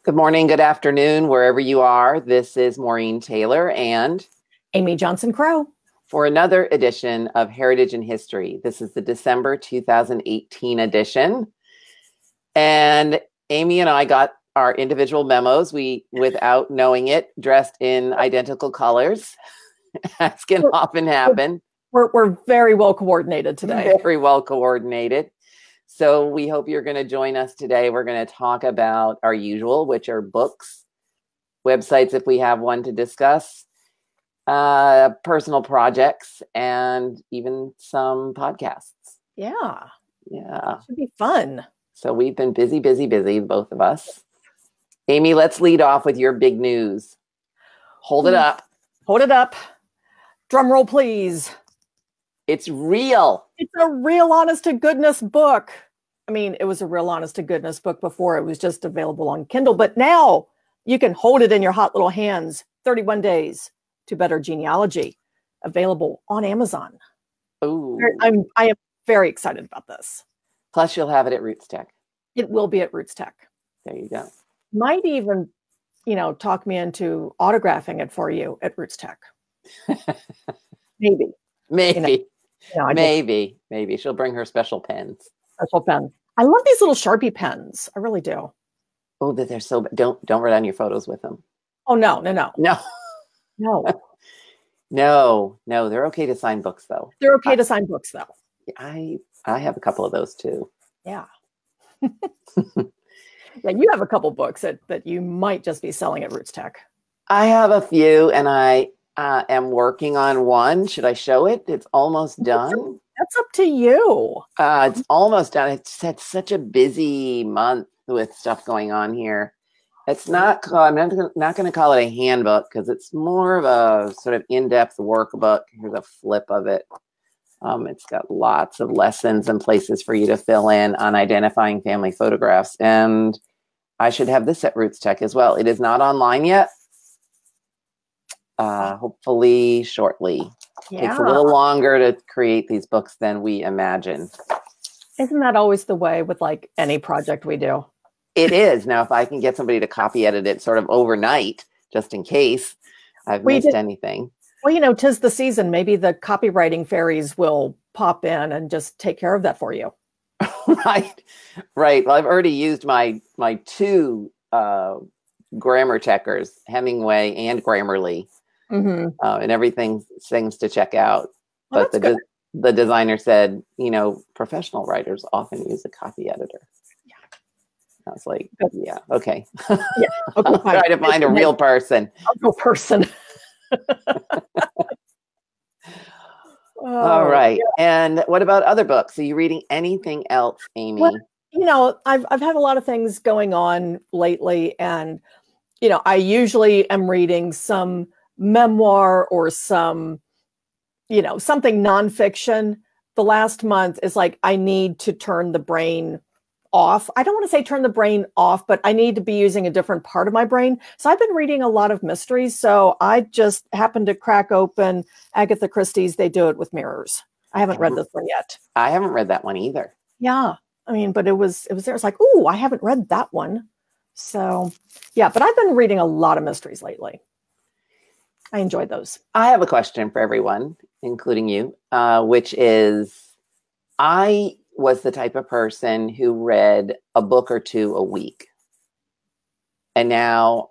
Good morning, good afternoon, wherever you are. This is Maureen Taylor and Amy Johnson Crow for another edition of Heritage and History. This is the December 2018 edition. And Amy and I got our individual memos. We, without knowing it, dressed in identical colors, as can often happen. We're very well coordinated today. Very well coordinated. So we hope you're going to join us today. We're going to talk about our usual, which are books, websites if we have one to discuss, personal projects, and even some podcasts. Yeah. Yeah. Should be fun. So we've been busy, both of us. Amy, let's lead off with your big news. Hold it up. Hold it up. Drum roll, please. It's real. It's a real honest to goodness book. I mean, it was a real honest to goodness book before. It was just available on Kindle, but now you can hold it in your hot little hands. 31 Days to Better Genealogy, available on Amazon. Ooh. I am very excited about this. Plus, you'll have it at Roots Tech. It will be at Roots Tech. There you go. Might even, talk me into autographing it for you at Roots Tech. Maybe. Maybe she'll bring her special pens. Special pen. I love these little Sharpie pens. I really do. Oh, that they're so. Don't write on your photos with them. Oh no. No. They're okay to sign books though. They're okay to sign books though. I have a couple of those too. Yeah. Yeah, you have a couple books that you might just be selling at Roots Tech. I have a few, and I am working on one. Should I show it? It's almost done. That's up to you. It's almost done. It's had such a busy month with stuff going on here. It's not. I'm not going to call it a handbook because it's more of a sort of in-depth workbook. Here's a flip of it. It's got lots of lessons and places for you to fill in on identifying family photographs. And I should have this at Roots Tech as well. It is not online yet. Hopefully shortly. Yeah. Takes a little longer to create these books than we imagine. Isn't that always the way with like any project we do? It is. Now, if I can get somebody to copy edit it sort of overnight, just in case I've missed anything. Well, 'tis the season. Maybe the copywriting fairies will pop in and just take care of that for you. Right. Well, I've already used my two grammar checkers, Hemingway and Grammarly, and everything seems to check out. Well, but the designer said, professional writers often use a copy editor. Yeah. I was like, yeah, okay. Yeah. Okay, I'll try to find a real person. All right. Yeah. And what about other books? Are you reading anything else, Amy? Well, I've had a lot of things going on lately, and I usually am reading some memoir or some, something nonfiction. The last month is like I need to turn the brain off. I don't want to say turn the brain off, but I need to be using a different part of my brain. So I've been reading a lot of mysteries. So I just happened to crack open Agatha Christie's They Do It with Mirrors. I haven't read this one yet. I haven't read that one either. Yeah. I mean, but it was there. It's like, ooh, I haven't read that one. So yeah, but I've been reading a lot of mysteries lately. I enjoyed those. I have a question for everyone, including you, which is, I was the type of person who read a book or two a week. And now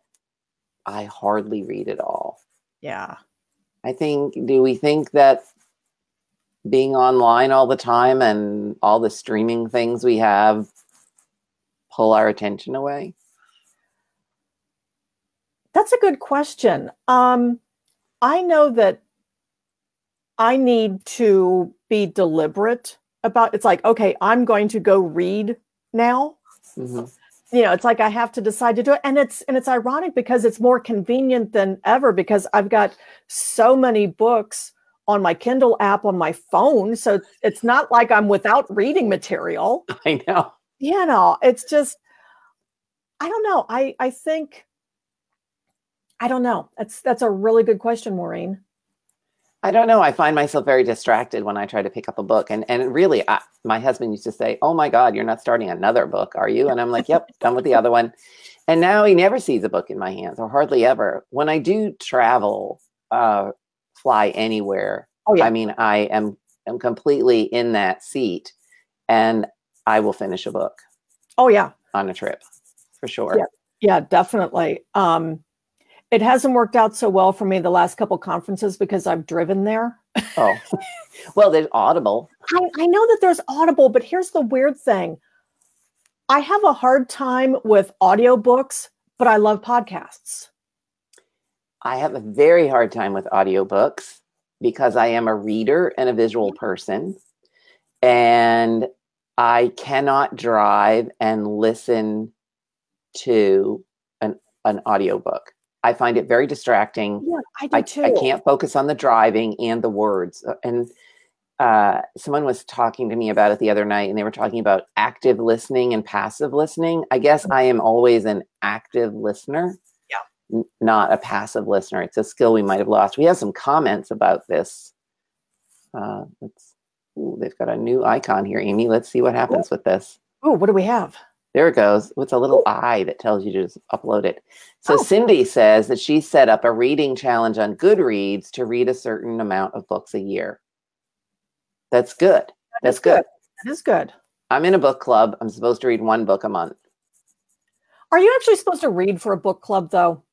I hardly read at all. Yeah. Do we think that being online all the time and all the streaming things we have pull our attention away? That's a good question. I know that I need to be deliberate about, it's like, okay, I'm going to go read now. Mm-hmm. It's like I have to decide to do it. And it's ironic because it's more convenient than ever because I've got so many books on my Kindle app on my phone. So it's not like I'm without reading material. I know. It's just, I don't know. I think, I don't know. That's a really good question, Maureen. I don't know. I find myself very distracted when I try to pick up a book. And really, my husband used to say, oh my God, you're not starting another book, are you? And I'm like, yep, done with the other one. And now he never sees a book in my hands, or hardly ever. When I do travel, fly anywhere, Oh, yeah. I mean, I am completely in that seat, and I will finish a book. Oh, yeah. On a trip, for sure. Yeah, yeah, definitely. It hasn't worked out so well for me the last couple conferences because I've driven there. Oh, well, there's Audible. I know that there's Audible, but here's the weird thing. I have a hard time with audiobooks, but I love podcasts. I have a very hard time with audiobooks because I am a reader and a visual person. And I cannot drive and listen to an audiobook. I find it very distracting. Yeah, I do too. I can't focus on the driving and the words. And someone was talking to me about it the other night, and they were talking about active listening and passive listening. I guess I am always an active listener, not a passive listener. It's a skill we might have lost. We have some comments about this. They've got a new icon here, Amy. Let's see what happens with this. Oh, what do we have? There it goes. It's a little eye that tells you to just upload it. So Cindy says that she set up a reading challenge on Goodreads to read a certain amount of books a year. That's good. That's good. That is good. I'm in a book club. I'm supposed to read one book a month. Are you actually supposed to read for a book club, though?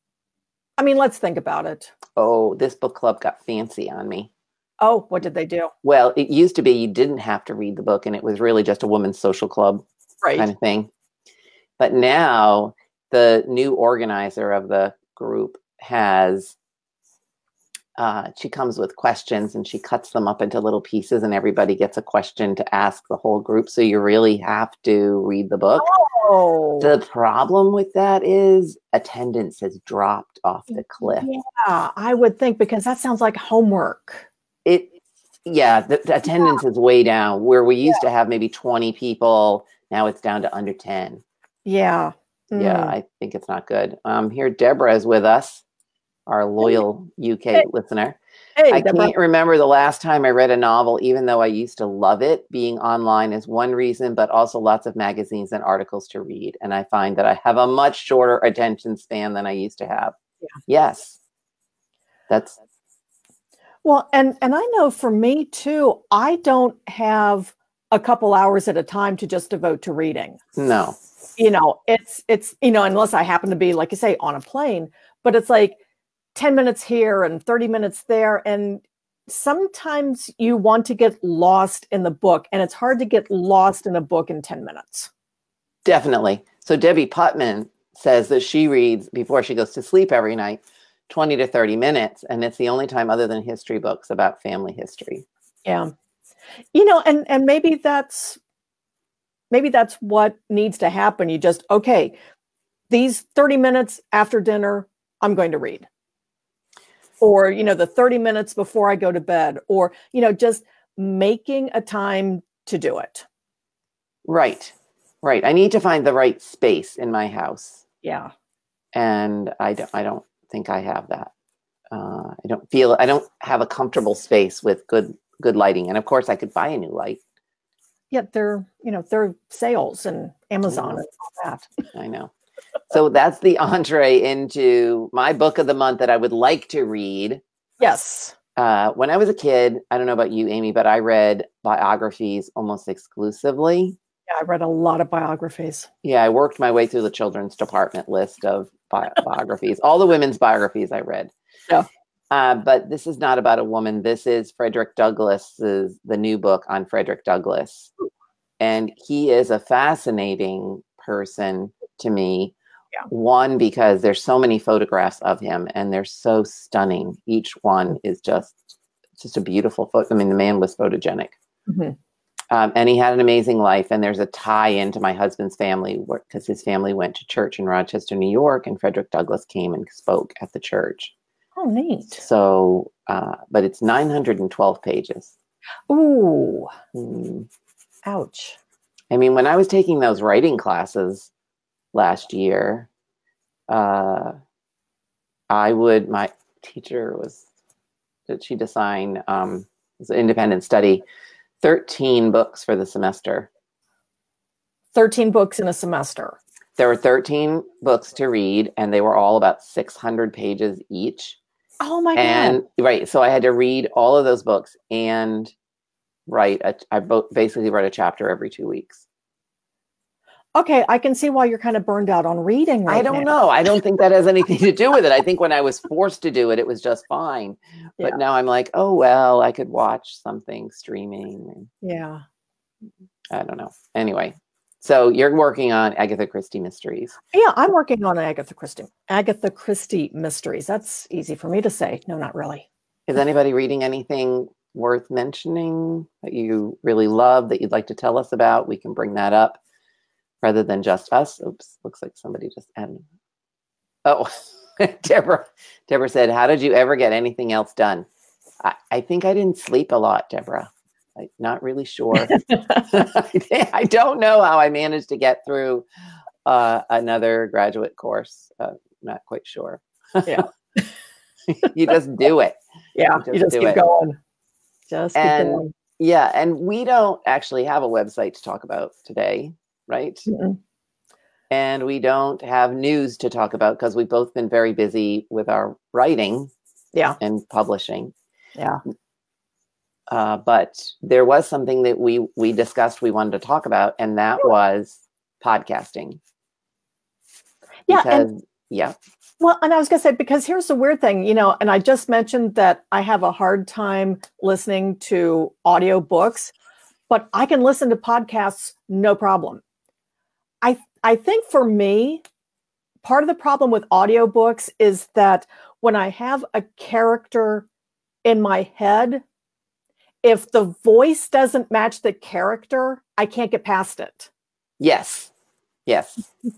I mean, let's think about it. Oh, this book club got fancy on me. Oh, what did they do? Well, it used to be you didn't have to read the book, and it was really just a women's social club kind of thing. But now the new organizer of the group has, she comes with questions, and she cuts them up into little pieces, and everybody gets a question to ask the whole group. So you really have to read the book. Oh. The problem with that is attendance has dropped off the cliff. Yeah, I would think, because that sounds like homework. The attendance is way down. Where we used to have maybe 20 people, now it's down to under 10. Yeah. Yeah, I think it's not good. Here, Deborah is with us, our loyal UK listener. Hey, I Deborah. can't remember the last time I read a novel, even though I used to love it. Being online is one reason, but also lots of magazines and articles to read. And I find that I have a much shorter attention span than I used to have. Yeah. Yes. Well, and I know for me too, I don't have a couple hours at a time to just devote to reading. No. It's unless I happen to be, like you say, on a plane, but it's like 10 minutes here and 30 minutes there. And sometimes you want to get lost in the book, and it's hard to get lost in a book in 10 minutes. Definitely. So Debbie Putman says that she reads before she goes to sleep every night, 20 to 30 minutes. And it's the only time other than history books about family history. Yeah. And maybe that's what needs to happen. You just, okay, these 30 minutes after dinner, I'm going to read. Or, the 30 minutes before I go to bed, or, just making a time to do it. Right. I need to find the right space in my house. Yeah. And I don't think I have that. I don't have a comfortable space with good lighting. And of course I could buy a new light. Yeah, they're sales and Amazon and all that. I know. So that's the entree into my book of the month that I would like to read. Yes. When I was a kid, I don't know about you, Amy, but I read biographies almost exclusively. Yeah, I read a lot of biographies. Yeah, I worked my way through the children's department list of biographies. All the women's biographies I read. Yeah. But this is not about a woman. This is Frederick Douglass's, the new book on Frederick Douglass. And he is a fascinating person to me. Yeah. One, because there's so many photographs of him and they're so stunning. Each one is just a beautiful photo. I mean, the man was photogenic. Mm-hmm. And he had an amazing life. And there's a tie into my husband's family because his family went to church in Rochester, New York, and Frederick Douglass came and spoke at the church. Oh, neat. So, but it's 912 pages. Ooh. Ouch. I mean, when I was taking those writing classes last year, my teacher she'd assign, it was an independent study, 13 books for the semester. 13 books in a semester. there were 13 books to read, and they were all about 600 pages each. Oh my God. And right, so I had to read all of those books and basically wrote a chapter every 2 weeks. Okay, I can see why you're kind of burned out on reading right now. I don't know. I don't think that has anything to do with it. I think when I was forced to do it, it was just fine. But now I'm like, oh, well, I could watch something streaming. Yeah. I don't know. Anyway, so you're working on Agatha Christie mysteries. Yeah, I'm working on Agatha Christie mysteries. That's easy for me to say. No, not really. Is anybody reading anything worth mentioning that you really love that you'd like to tell us about? We can bring that up rather than just us. Oops, looks like somebody just added. Oh, Deborah said, how did you ever get anything else done? I think I didn't sleep a lot, Deborah. I'm not really sure. I don't know how I managed to get through another graduate course. Not quite sure. Yeah. You just do it. Yeah, you just keep going. Just keep going. Yeah, and we don't actually have a website to talk about today, right? Mm-mm. And we don't have news to talk about because we've both been very busy with our writing and publishing. Yeah. But there was something that we discussed we wanted to talk about, and that was podcasting. Yeah. Well, and I was going to say, because here's the weird thing, and I just mentioned that I have a hard time listening to audiobooks, but I can listen to podcasts, no problem. I think for me, part of the problem with audiobooks is that when I have a character in my head, if the voice doesn't match the character, I can't get past it. Yes.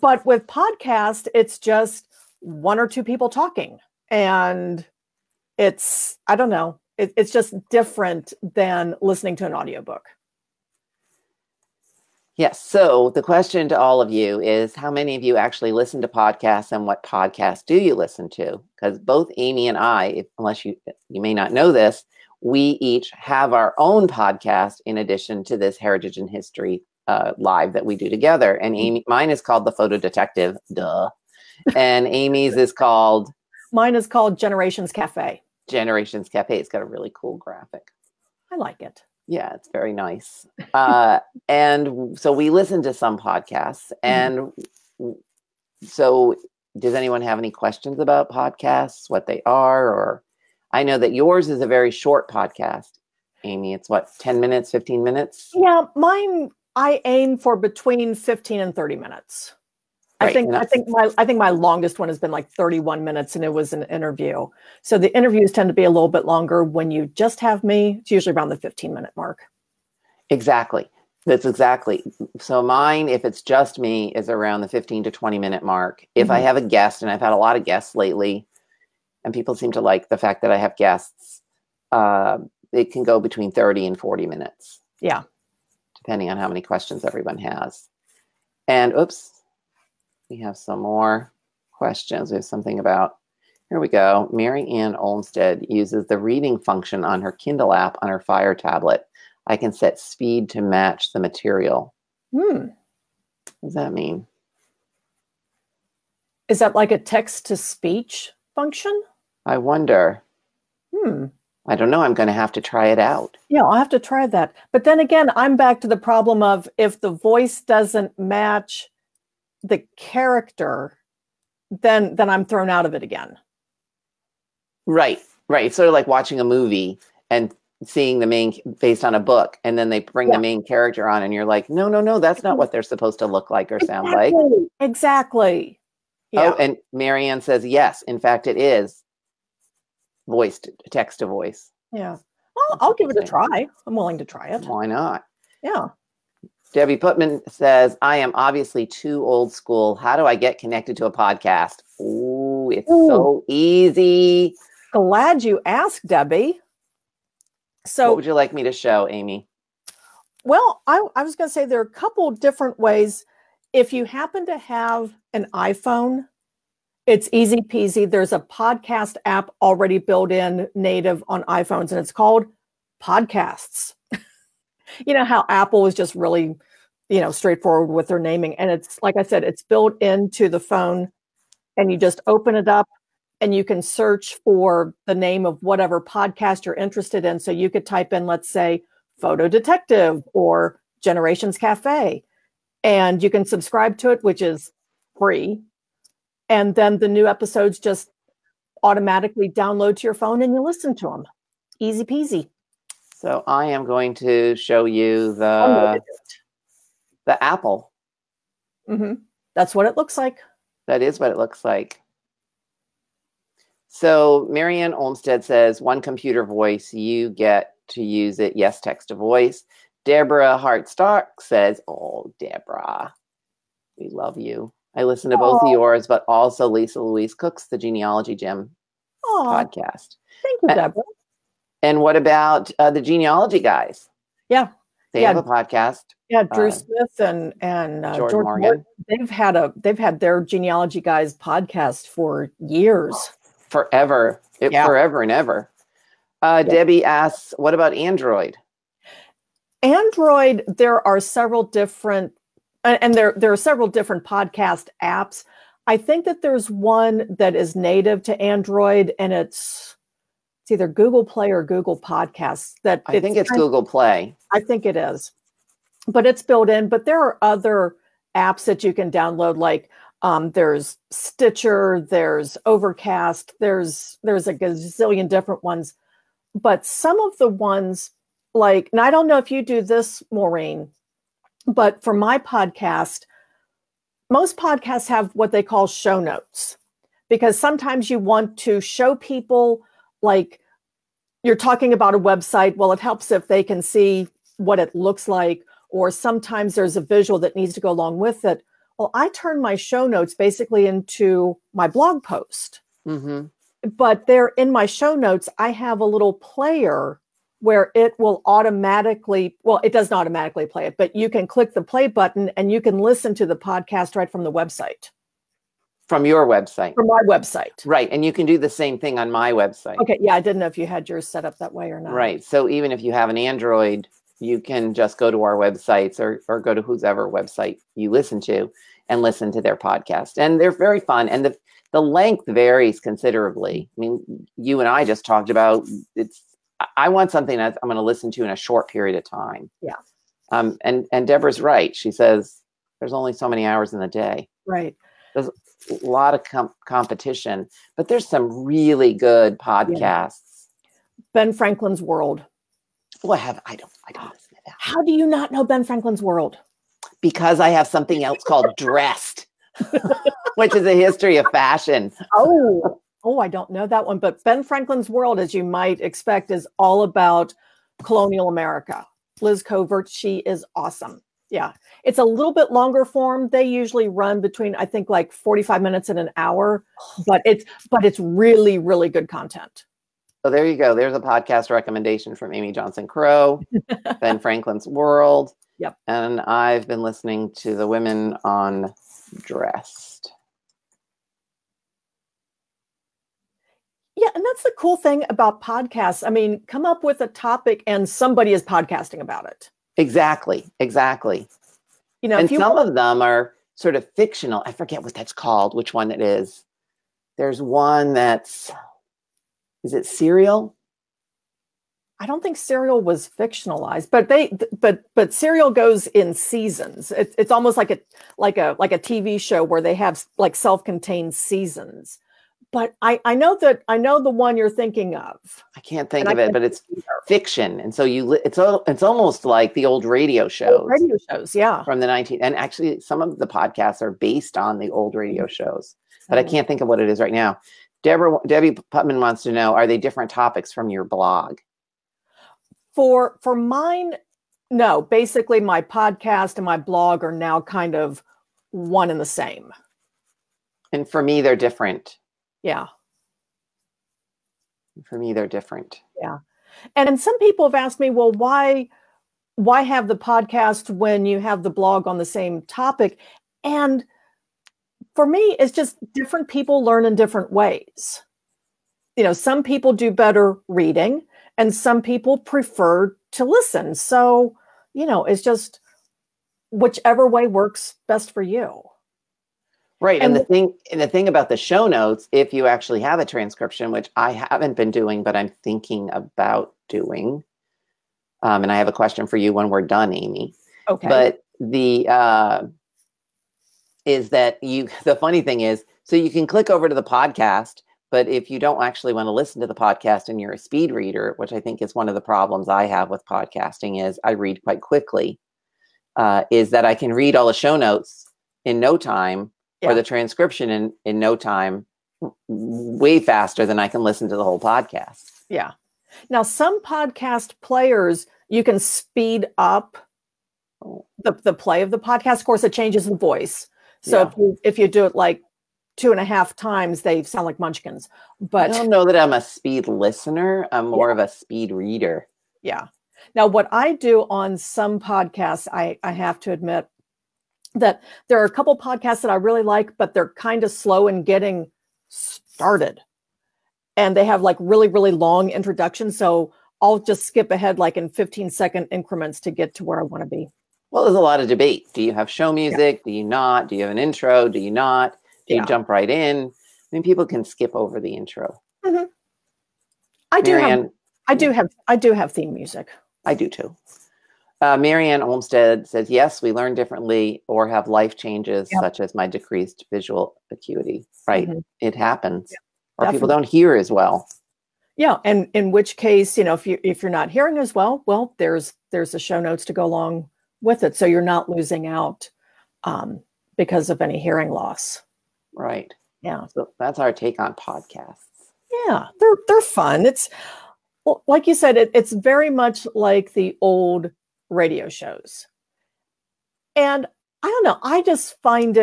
But with podcast, it's just one or two people talking. And it's, I don't know, it's just different than listening to an audiobook. Yes. So the question to all of you is, how many of you actually listen to podcasts, and what podcasts do you listen to? Because both Amy and I, unless you may not know this, we each have our own podcast in addition to this Heritage and History live that we do together. And mine is called The Photo Detective, duh. And Amy's is called? Mine is called Generations Cafe. Generations Cafe. It's got a really cool graphic. I like it. Yeah, it's very nice. And so we listen to some podcasts. And so does anyone have any questions about podcasts, what they are? Or I know that yours is a very short podcast, Amy. It's what, 10 minutes, 15 minutes? Yeah, mine, I aim for between 15 and 30 minutes. Right. I think my longest one has been like 31 minutes, and it was an interview. So the interviews tend to be a little bit longer. When you just have me, it's usually around the 15-minute mark. Exactly. That's exactly. So mine, if it's just me, is around the 15 to 20-minute mark. If I have a guest, and I've had a lot of guests lately, and people seem to like the fact that I have guests, it can go between 30 and 40 minutes. Yeah. Depending on how many questions everyone has. And oops. We have some more questions. There's something about, here we go. Mary Ann Olmsted uses the reading function on her Kindle app on her Fire tablet. I can set speed to match the material. What does that mean? Is that like a text-to-speech function? I wonder. I don't know. I'm going to have to try it out. Yeah, I'll have to try that. But then again, I'm back to the problem of if the voice doesn't match the character, then I'm thrown out of it again. Right. It's sort of like watching a movie and seeing the main based on a book, and then they bring the main character on, and you're like, no, that's not what they're supposed to look like or sound like. Exactly. Yeah. Oh, and Marianne says, yes, in fact, it is text to voice. Yeah. Well, I'll give it a try. I'm willing to try it. Why not? Yeah. Debbie Putman says, I am obviously too old school. How do I get connected to a podcast? Ooh, it's so easy. Glad you asked, Debbie. So what would you like me to show, Amy? Well, I was going to say there are a couple different ways. If you happen to have an iPhone, it's easy peasy. There's a podcast app already built in native on iPhones, and it's called Podcasts. You know how Apple is just really, straightforward with their naming. And it's, like I said, it's built into the phone, and you just open it up and you can search for the name of whatever podcast you're interested in. So you could type in, let's say, Photo Detective or Generations Cafe, and you can subscribe to it, which is free. And then the new episodes just automatically download to your phone and you listen to them. Easy peasy. So I am going to show you the Apple. Mm-hmm. That's what it looks like. That is what it looks like. So Marianne Olmsted says, one computer voice, you get to use it. Yes, text to voice. Deborah Hartstock says, oh, Deborah, we love you. I listen to both of yours, but also Lisa Louise Cook's The Genealogy Gym podcast. Thank you, Deborah. And what about the genealogy guys? Yeah. They have a podcast. Yeah, Drew Smith and George Morgan. They've had their genealogy guys podcast for years. Forever. Forever and ever. Debbie asks, what about Android? Android, there are several different, and there are several different podcast apps. I think that there's one that is native to Android, and it's either Google Play or Google Podcasts. I think it's Google Play. I think it is. But it's built in. But there are other apps that you can download, like there's Stitcher, there's Overcast, there's a gazillion different ones. But some of the ones, like, and I don't know if you do this, Maureen, but for my podcast, most podcasts have what they call show notes, because sometimes you want to show people, like, you're talking about a website. Well, it helps if they can see what it looks like, or sometimes there's a visual that needs to go along with it. Well, I turn my show notes basically into my blog post. Mm-hmm. But there in my show notes, I have a little player where it will automatically, well, it doesn't automatically play it, but you can click the play button and you can listen to the podcast right from the website. From your website. From my website. Right. And you can do the same thing on my website. Okay. Yeah. I didn't know if you had yours set up that way or not. Right. So even if you have an Android, you can just go to our websites or go to whoever website you listen to and listen to their podcast. And they're very fun. And the length varies considerably. I mean, you and I just talked about I want something that I'm going to listen to in a short period of time. Yeah. And Deborah's right. She says there's only so many hours in the day. Right. There's a lot of competition, but there's some really good podcasts. Yeah. Ben Franklin's World. Well, I don't listen to that. How do you not know Ben Franklin's World? Because I have something else called Dressed, which is a history of fashion. Oh, I don't know that one. But Ben Franklin's World, as you might expect, is all about colonial America. Liz Covert, she is awesome. Yeah. It's a little bit longer form. They usually run between, I think, like 45 minutes and an hour, but it's really, really good content. So there you go. There's a podcast recommendation from Amy Johnson Crow, Ben Franklin's World. Yep. And I've been listening to the women on Dressed. Yeah, and that's the cool thing about podcasts. I mean, come up with a topic and somebody is podcasting about it. Exactly. You know, and some of them are sort of fictional. I forget what that's called, which one it is. There's one is it Serial? I don't think Serial was fictionalized, but Serial goes in seasons. It's almost like a TV show where they have like self-contained seasons. But I know the one you're thinking of. I can't think of it, but it's fiction, and so it's almost like the old radio shows. Old radio shows, yeah, from the 19. And actually, some of the podcasts are based on the old radio shows, but I can't think of what it is right now. Debbie Putman wants to know: are they different topics from your blog? For mine, no. Basically, my podcast and my blog are now kind of one and the same. And for me, they're different. Yeah. For me, they're different. Yeah. And some people have asked me, well, why have the podcast when you have the blog on the same topic? And for me, it's just different people learn in different ways. You know, some people do better reading and some people prefer to listen. So, you know, it's just whichever way works best for you. Right. And the thing about the show notes, if you actually have a transcription, which I haven't been doing, but I'm thinking about doing, and I have a question for you when we're done, Amy. Okay. But the funny thing is, so you can click over to the podcast, but if you don't actually want to listen to the podcast and you're a speed reader, which I think is one of the problems I have with podcasting, is I read quite quickly, is that I can read all the show notes in no time, or the transcription in no time, way faster than I can listen to the whole podcast. Yeah. Now, some podcast players, you can speed up the play of the podcast. Of course, it changes the voice. So if you do it like 2.5 times, they sound like munchkins. But I don't know that I'm a speed listener. I'm more of a speed reader. Yeah. Now, what I do on some podcasts, I have to admit that there are a couple podcasts that I really like, but they're kind of slow in getting started. And they have like really, really long introductions. So I'll just skip ahead like in 15-second increments to get to where I want to be. Well, there's a lot of debate. Do you have show music? Yeah. Do you not? Do you have an intro? Do you not? Do you jump right in? I mean, people can skip over the intro. Mm-hmm. I do have theme music. I do too. Marianne Olmsted says, yes, we learn differently or have life changes, such as my decreased visual acuity. Right. Mm-hmm. It happens. Yeah, or definitely. People don't hear as well. Yeah. And in which case, if you're not hearing as well, there's the show notes to go along with it. So you're not losing out because of any hearing loss. Right. Yeah. So that's our take on podcasts. Yeah. They're fun. It's like you said, it's very much like the old radio shows. And I don't know, I just find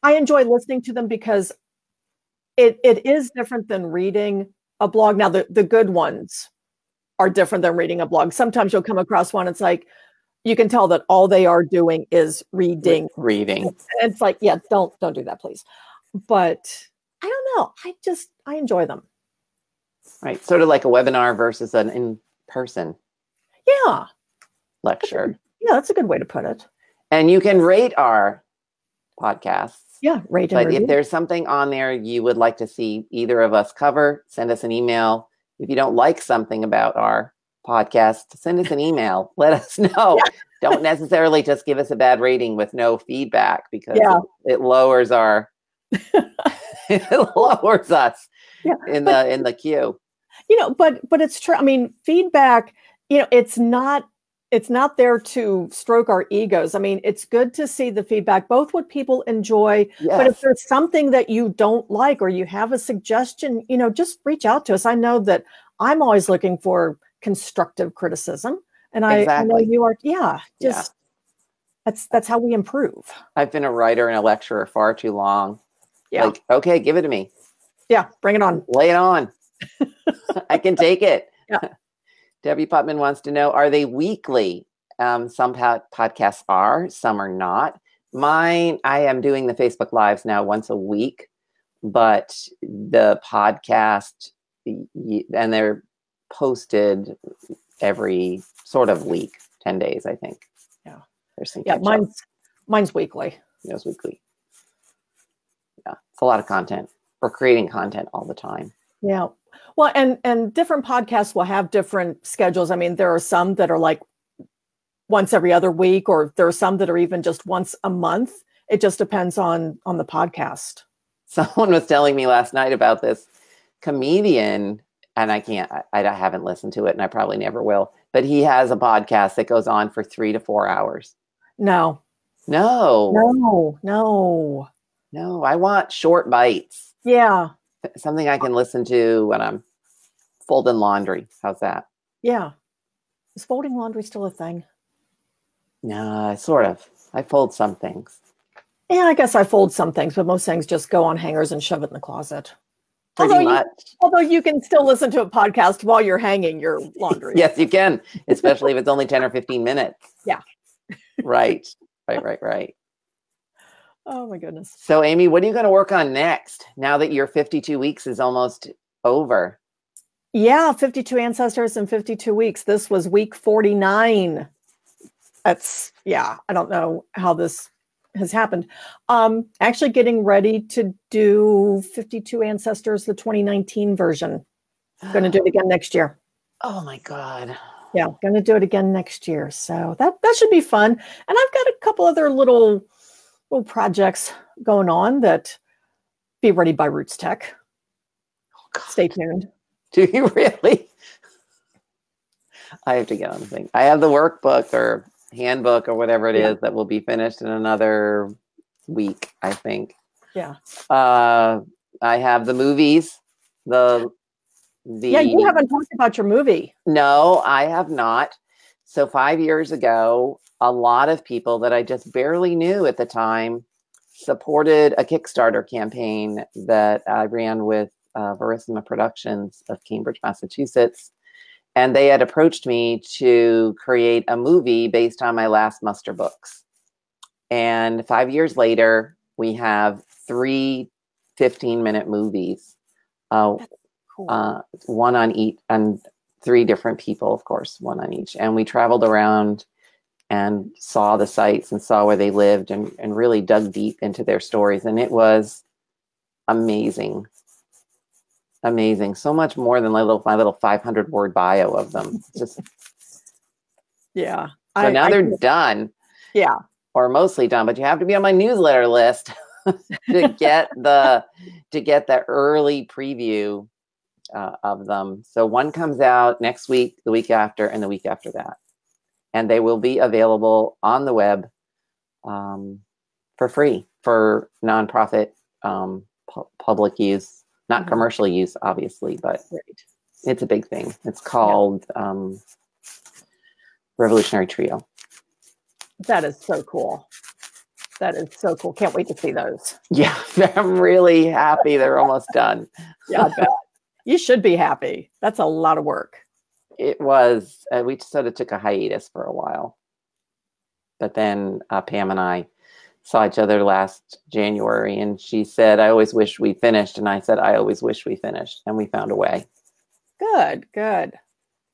I enjoy listening to them because it is different than reading a blog. Now, the good ones are different than reading a blog. Sometimes you'll come across one, it's like, you can tell that all they are doing is reading. And it's like, yeah, don't do that, please. But I don't know, I enjoy them. Right, sort of like a webinar versus an in-person lecture. Yeah, that's a good way to put it. And you can rate our podcasts. Yeah, rate and But review. if there's something on there you would like to see either of us cover, send us an email. If you don't like something about our podcast, send us an email. Let us know. Yeah. Don't necessarily just give us a bad rating with no feedback, because it lowers it lowers us in the queue. But it's true. I mean, feedback, it's not there to stroke our egos. I mean, it's good to see the feedback, both what people enjoy, but if there's something that you don't like or you have a suggestion, just reach out to us. I know that I'm always looking for constructive criticism, and I know you are. That's how we improve. I've been a writer and a lecturer far too long. Yeah. Like, okay, give it to me. Yeah, bring it on. Lay it on. I can take it. Yeah. Debbie Putman wants to know, are they weekly? Some podcasts are, some are not. Mine, I am doing the Facebook Lives now once a week, but the podcast, and they're posted every sort of week, 10 days, I think. Yeah. There's some mine's weekly. It's weekly. Yeah, it's a lot of content. We're creating content all the time. Yeah. Well, and different podcasts will have different schedules. I mean, there are some that are like once every other week, or there are some that are even just once a month. It just depends on the podcast. Someone was telling me last night about this comedian, and I haven't listened to it, and I probably never will, but he has a podcast that goes on for 3 to 4 hours. No, I want short bites. Yeah. Something I can listen to when I'm folding laundry. How's that? Yeah. Is folding laundry still a thing? No, sort of. I fold some things. Yeah, I guess I fold some things, but most things just go on hangers and shove it in the closet. Pretty much. Although you can still listen to a podcast while you're hanging your laundry. Yes, you can, especially if it's only 10 or 15 minutes. Yeah. Right. Oh, my goodness. So, Amy, what are you going to work on next now that your 52 weeks is almost over? Yeah, 52 ancestors in 52 weeks. This was week 49. That's, yeah, I don't know how this has happened. Actually getting ready to do 52 Ancestors, the 2019 version. Going to do it again next year. Oh my God. Yeah, going to do it again next year. So that should be fun. And I've got a couple other little projects going on that be ready by Roots Tech. Oh, stay tuned. Do you really? I have to get on the thing. I have the workbook or handbook or whatever it is that will be finished in another week, I think. Yeah. I have the movies. Yeah, you haven't talked about your movie. No, I have not. So 5 years ago, a lot of people that I just barely knew at the time supported a Kickstarter campaign that I ran with Verissima Productions of Cambridge, Massachusetts. And they had approached me to create a movie based on my last muster books. And 5 years later, we have 3 15-minute movies. Cool. One on each, and 3 different people, of course, one on each. And we traveled around and saw the sites and saw where they lived and really dug deep into their stories. And it was amazing. Amazing. So much more than my little 500-word bio of them. Just yeah. So now they're done. Yeah. Or mostly done, but you have to be on my newsletter list to get the early preview of them. So one comes out next week, the week after, and the week after that. And they will be available on the web for free for nonprofit public use, not commercial use, obviously, but it's a big thing. It's called Revolutionary Trio. That is so cool. That is so cool. Can't wait to see those. Yeah, I'm really happy they're almost done. Yeah, I bet. You should be happy. That's a lot of work. It was. We sort of took a hiatus for a while. But then Pam and I saw each other last January, and she said, I always wish we finished. And I said, I always wish we finished. And we found a way. Good.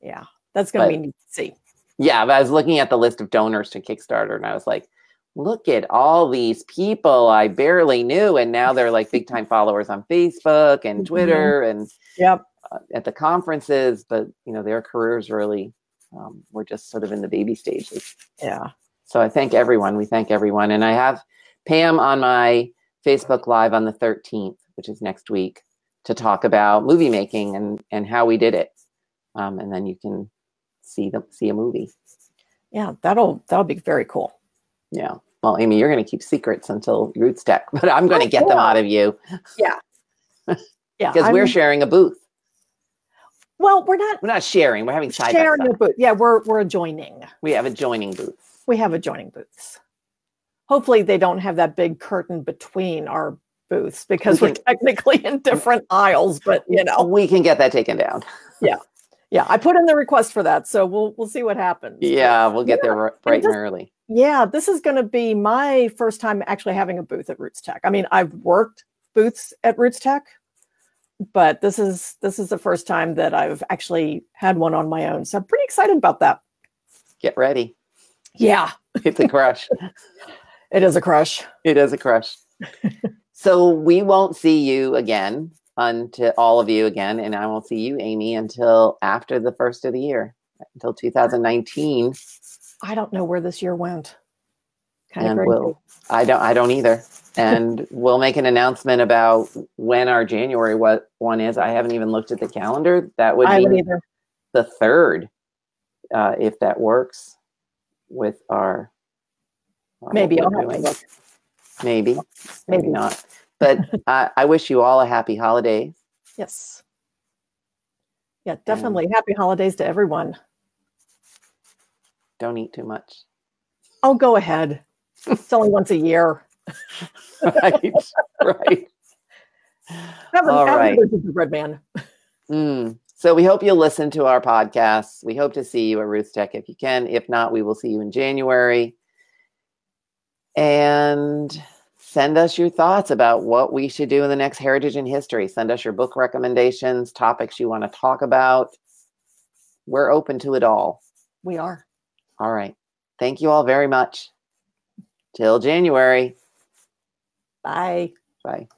Yeah, that's going to be neat to see. Yeah, but I was looking at the list of donors to Kickstarter, and I was like, look at all these people I barely knew, and now they're like big time followers on Facebook and Twitter and at the conferences. But their careers really were just sort of in the baby stages. Yeah. So I thank everyone. We thank everyone, and I have Pam on my Facebook Live on the 13th, which is next week, to talk about movie making and how we did it, and then you can see a movie. Yeah, that'll be very cool. Yeah. Well, Amy, you're going to keep secrets until Roots Tech, but I'm going to get them out of you. Yeah. Yeah. Because we're sharing a booth. Well, we're not sharing. We're having side sharing a booth. Yeah, we're adjoining. We have adjoining booths. We have adjoining booths. Hopefully they don't have that big curtain between our booths because we're technically in different aisles, but we can get that taken down. Yeah. Yeah, I put in the request for that, so we'll see what happens. Yeah, we'll get there bright and early. Yeah, this is going to be my first time actually having a booth at Roots Tech. I mean, I've worked booths at Roots Tech, but this is the first time that I've actually had one on my own. So I'm pretty excited about that. Get ready. Yeah. It's a crush. It is a crush. It is a crush. So we won't see you again. To all of you again, and I won't see you, Amy, until after the first of the year, until 2019. I don't know where this year went. I don't either. And we'll make an announcement about when our January one is. I haven't even looked at the calendar. That would be the 3rd, if that works with our. Maybe I'll have to look. Maybe not. But I wish you all a happy holiday. Yes. Yeah, definitely. Happy holidays to everyone. Don't eat too much. Oh, go ahead. It's only once a year. Right. All right. Red man. So we hope you'll listen to our podcasts. We hope to see you at Roots Tech if you can. If not, we will see you in January. And send us your thoughts about what we should do in the next Heritage and History. Send us your book recommendations, topics you want to talk about. We're open to it all. We are. All right. Thank you all very much. Till January. Bye. Bye.